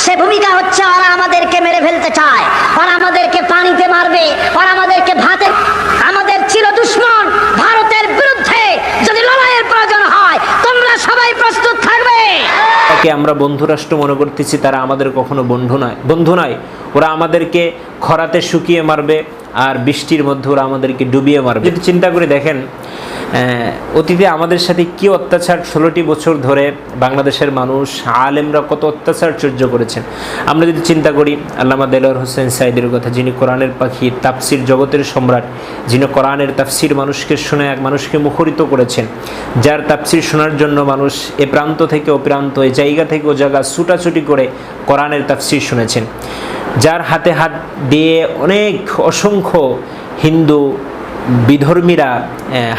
সে ভূমিকা হচ্ছে ওরা আমাদেরকে মেরে ফেলতে চায়, ওরা আমাদেরকে পানিতে মারবে, ওরা আমাদেরকে ভাতে। আমাদের চির দুশ্মন ভারতের বিরুদ্ধে যদি লড়াইয়ের প্রয়োজন হয় তোমরা সবাই প্রস্তুত থাকবে। তাকে আমরা বন্ধু রাষ্ট্র মনে করতেছি, তারা আমাদের কখনো বন্ধু নয়। ওরা আমাদেরকে খরাতে শুকিয়ে মারবে আর বৃষ্টির মধ্যে ওরা আমাদেরকে ডুবিয়ে মারবে। যদি চিন্তা করে দেখেন অতীতে আমাদের সাথে কি অত্যাচার 16টি বছর ধরে বাংলাদেশের মানুষ আলেমরা কত অত্যাচার সহ্য করেছেন। আমরা যদি চিন্তা করি আল্লামা দেলোয়ার হোসেন সাঈদীর কথা, যিনি কোরআনের পাখি, তাফসির জগতের সম্রাট, যিনি কোরআনের তাফসির মানুষকে শুনে এক মানুষকে মুখরিত করেছেন, যার তাফসির শোনার জন্য মানুষ এ প্রান্ত থেকে ও প্রান্ত, এ জায়গা থেকে ও জায়গা ছুটাছুটি করে কোরআনের তাফসির শুনেছেন, যার হাতে হাত দিয়ে অনেক অসংখ্য হিন্দু বিধর্মীরা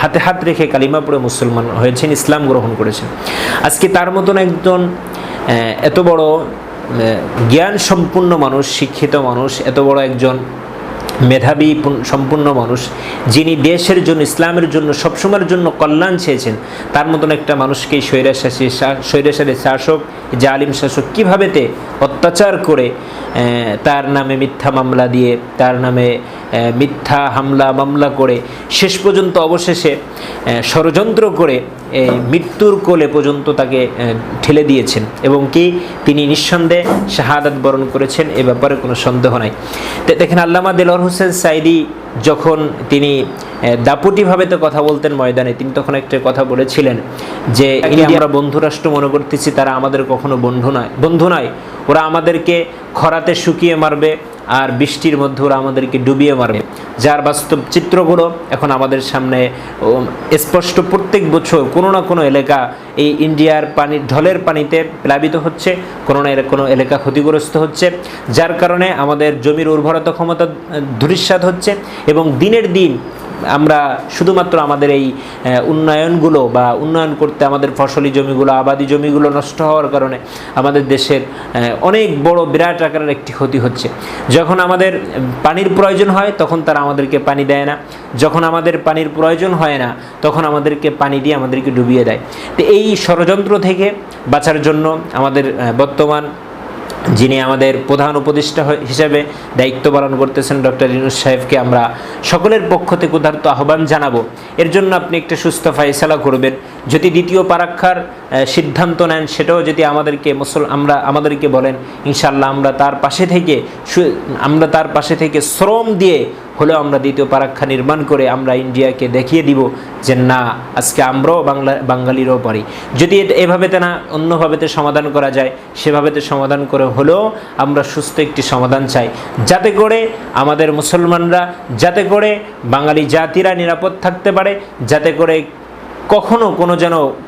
হাতে হাত রেখে কালিমা পড়ে মুসলমান হয়েছেন, ইসলাম গ্রহণ করেছেন। আজকে তার মতন একজন এত বড় জ্ঞান সম্পন্ন মানুষ, শিক্ষিত মানুষ, এত বড় একজন মেধাবী সম্পূর্ণ মানুষ, যিনি দেশের জন্য, ইসলামের জন্য, সবসময়ের জন্য কল্যাণ চেয়েছেন, তার মতন একটা মানুষকে স্বৈরাচারী শাসক, জালিম শাসক কীভাবেতে অত্যাচার করে তার নামে মিথ্যা মামলা দিয়ে, তার নামে মিথ্যা মামলা করে শেষ পর্যন্ত অবশেষে ষড়যন্ত্র করে মৃত্যুর কোলে পর্যন্ত তাকে ঠেলে দিয়েছেন এবং কি তিনি নিঃসন্দেহে শাহাদাত বরণ করেছেন, এ ব্যাপারে কোনো সন্দেহ নাই। দেখেন আল্লামা দেলোয়ার হোসেন সাঈদী যখন তিনি দাপুটিভাবে তো কথা বলতেন ময়দানে, তিনি তখন একটা কথা বলেছিলেন যে আমরা বন্ধু রাষ্ট্র মনে করতেছি, তারা আমাদের কখনো বন্ধু নয়। ওরা আমাদেরকে খরাতে শুকিয়ে মারবে আর বৃষ্টির মধ্যে ওরা আমাদেরকে ডুবিয়ে মারবে। যার বাস্তব চিত্রগুলো এখন আমাদের সামনে স্পষ্ট। প্রত্যেক বছর কোনো না কোনো এলাকা এই ইন্ডিয়ার ঢলের পানিতে প্লাবিত হচ্ছে, কোনো এলাকা ক্ষতিগ্রস্ত হচ্ছে, যার কারণে আমাদের জমির উর্বরতা ক্ষমতা ধূলিসাৎ হচ্ছে এবং দিনের দিন আমরা শুধুমাত্র আমাদের এই উন্নয়নগুলো বা উন্নয়ন করতে আমাদের ফসলি জমিগুলো, আবাদি জমিগুলো নষ্ট হওয়ার কারণে আমাদের দেশের অনেক বড় বিরাট আকারের একটি ক্ষতি হচ্ছে। যখন আমাদের পানির প্রয়োজন হয় তখন তারা আমাদেরকে পানি দেয় না, যখন আমাদের পানির প্রয়োজন হয় না তখন আমাদেরকে পানি দিয়ে আমাদেরকে ডুবিয়ে দেয়। তো এই ষড়যন্ত্র থেকে বাঁচার জন্য আমাদের বর্তমান যিনি আমাদের প্রধান উপদেষ্টা হিসেবে দায়িত্ব পালন করতেছেন ডক্টর ইউনূস সাহেবকে আমরা সকলের পক্ষ থেকে উদারত আহ্বান জানাবো। এর জন্য আপনি একটা সুস্থ ফায়সালা করবেন। যদি দ্বিতীয় পারাক্ষার সিদ্ধান্ত নেন সেটাও যদি আমাদেরকে বলেন, ইনশাআল্লাহ আমরা তার পাশে থেকে শ্রম দিয়ে হলেও আমরা দ্বিতীয় পারাক্ষা নির্মাণ করে আমরা ইন্ডিয়াকে দেখিয়ে দিব যে না, আজকে আমরাও বাঙালিরাও পারি। যদি এভাবেতে না অন্যভাবেতে সমাধান করা যায়, সেভাবেতে সমাধান করে হলেও আমরা সুস্থ একটি সমাধান চাই, যাতে করে আমাদের মুসলমানরা, যাতে করে বাঙালি জাতিরা নিরাপদ থাকতে পারে, যাতে করে কখনো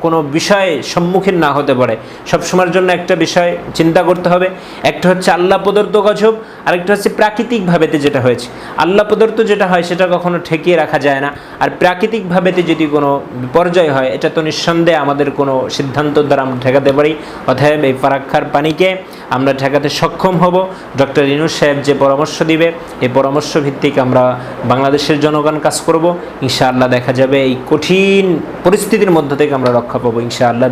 কোনো বিষয়ে সম্মুখীন না হতে পারে। সবসময়ের জন্য একটা বিষয় চিন্তা করতে হবে, একটা হচ্ছে আল্লাহ প্রদত্ত গজব, আরেকটা হচ্ছে প্রাকৃতিকভাবেতে যেটা হয়েছে। আল্লাহ প্রদত্ত যেটা হয় সেটা কখনো ঠেকিয়ে রাখা যায় না, আর প্রাকৃতিকভাবেতে যদি কোনো বিপর্যয় হয় এটা তো নিঃসন্দেহে আমাদের কোনো সিদ্ধান্ত দ্বারা আমরা ঠেকাতে পারি। অতএব এই ফারাক্কার পানিকে আমরা ঠেকাতে সক্ষম হব। ডক্টর ইউনূস সাহেব যে পরামর্শ দিবে এই পরামর্শ ভিত্তিক আমরা বাংলাদেশের জনগণ কাজ করব। ইনশাআল্লাহ দেখা যাবে এই কঠিন পরিস্থিতির মধ্য থেকে আমরা রক্ষা পাবো ইনশাআল্লাহ।